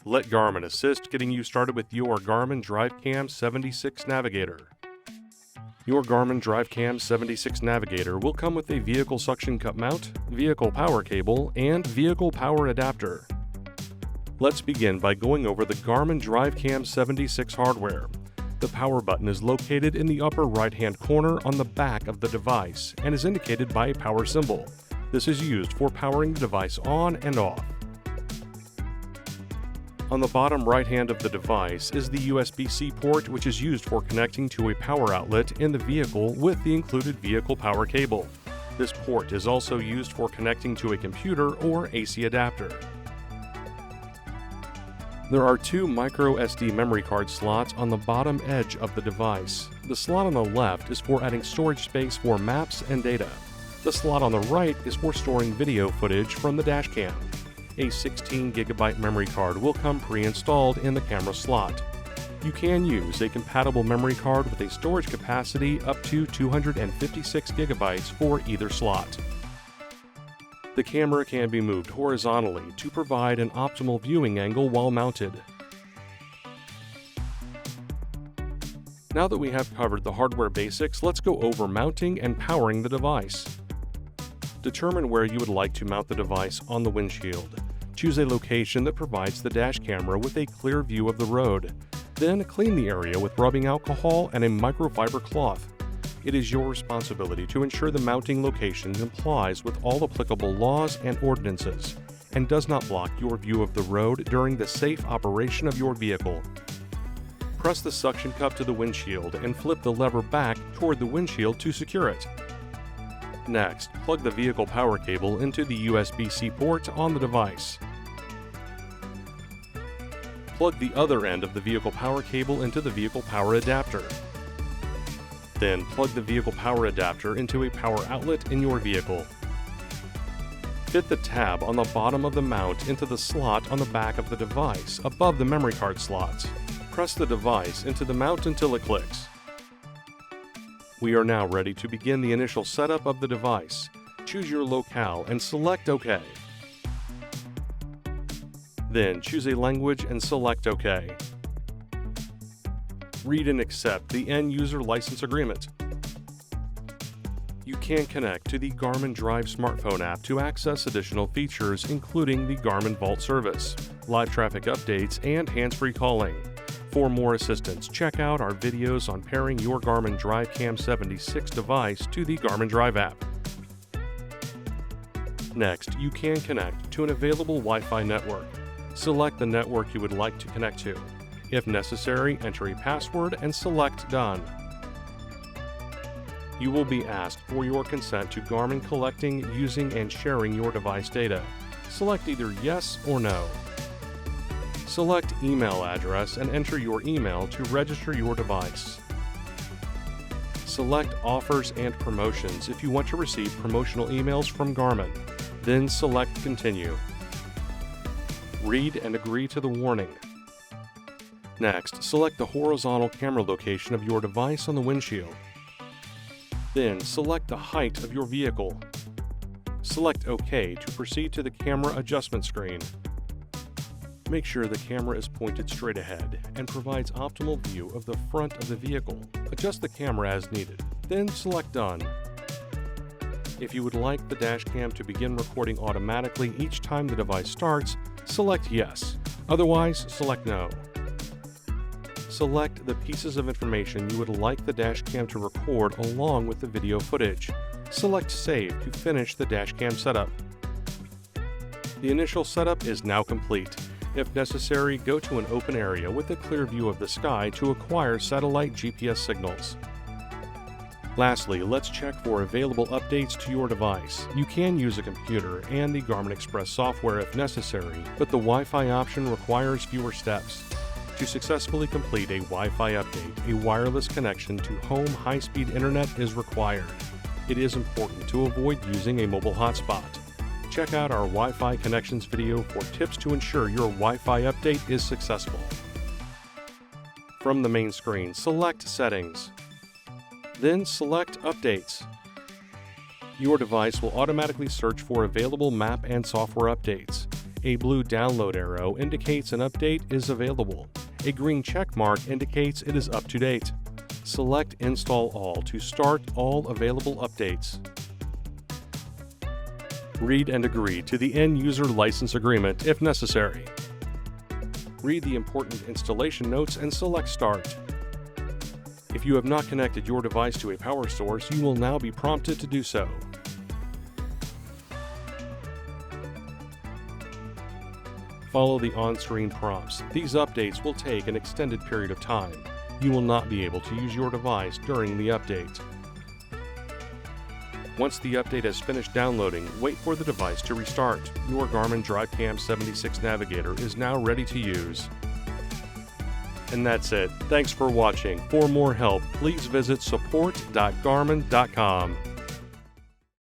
Let Garmin assist getting you started with your Garmin DriveCam 76 Navigator. Your Garmin DriveCam 76 Navigator will come with a vehicle suction cup mount, vehicle power cable, and vehicle power adapter. Let's begin by going over the Garmin DriveCam 76 hardware. The power button is located in the upper right-hand corner on the back of the device and is indicated by a power symbol. This is used for powering the device on and off. On the bottom right hand of the device is the USB-C port, which is used for connecting to a power outlet in the vehicle with the included vehicle power cable. This port is also used for connecting to a computer or AC adapter. There are two micro SD memory card slots on the bottom edge of the device. The slot on the left is for adding storage space for maps and data. The slot on the right is for storing video footage from the dashcam. A 16GB memory card will come pre-installed in the camera slot. You can use a compatible memory card with a storage capacity up to 256GB for either slot. The camera can be moved horizontally to provide an optimal viewing angle while mounted. Now that we have covered the hardware basics, let's go over mounting and powering the device. Determine where you would like to mount the device on the windshield. Choose a location that provides the dash camera with a clear view of the road. Then clean the area with rubbing alcohol and a microfiber cloth. It is your responsibility to ensure the mounting location complies with all applicable laws and ordinances and does not block your view of the road during the safe operation of your vehicle. Press the suction cup to the windshield and flip the lever back toward the windshield to secure it. Next, plug the vehicle power cable into the USB-C port on the device. Plug the other end of the vehicle power cable into the vehicle power adapter. Then plug the vehicle power adapter into a power outlet in your vehicle. Fit the tab on the bottom of the mount into the slot on the back of the device above the memory card slots. Press the device into the mount until it clicks. We are now ready to begin the initial setup of the device. Choose your locale and select OK. Then choose a language and select OK. Read and accept the End User License Agreement. You can connect to the Garmin Drive smartphone app to access additional features, including the Garmin Vault service, live traffic updates, and hands-free calling. For more assistance, check out our videos on pairing your Garmin DriveCam 76 device to the Garmin Drive app. Next, you can connect to an available Wi-Fi network. Select the network you would like to connect to. If necessary, enter a password and select Done. You will be asked for your consent to Garmin collecting, using, and sharing your device data. Select either Yes or No. Select email address and enter your email to register your device. Select Offers and Promotions if you want to receive promotional emails from Garmin. Then select Continue. Read and agree to the warning. Next, select the horizontal camera location of your device on the windshield. Then select the height of your vehicle. Select OK to proceed to the camera adjustment screen. Make sure the camera is pointed straight ahead and provides optimal view of the front of the vehicle. Adjust the camera as needed, then select Done. If you would like the dashcam to begin recording automatically each time the device starts, select Yes. Otherwise, select No. Select the pieces of information you would like the dashcam to record along with the video footage. Select Save to finish the dashcam setup. The initial setup is now complete. If necessary, go to an open area with a clear view of the sky to acquire satellite GPS signals. Lastly, let's check for available updates to your device. You can use a computer and the Garmin Express software if necessary, but the Wi-Fi option requires fewer steps. To successfully complete a Wi-Fi update, a wireless connection to home high-speed internet is required. It is important to avoid using a mobile hotspot. Check out our Wi-Fi connections video for tips to ensure your Wi-Fi update is successful. From the main screen, select Settings. Then select Updates. Your device will automatically search for available map and software updates. A blue download arrow indicates an update is available. A green check mark indicates it is up to date. Select Install All to start all available updates. Read and agree to the end-user license agreement if necessary. Read the important installation notes and select Start. If you have not connected your device to a power source, you will now be prompted to do so. Follow the on-screen prompts. These updates will take an extended period of time. You will not be able to use your device during the update. Once the update has finished downloading, wait for the device to restart. Your Garmin DriveCam 76 Navigator is now ready to use. And that's it. Thanks for watching. For more help, please visit support.garmin.com.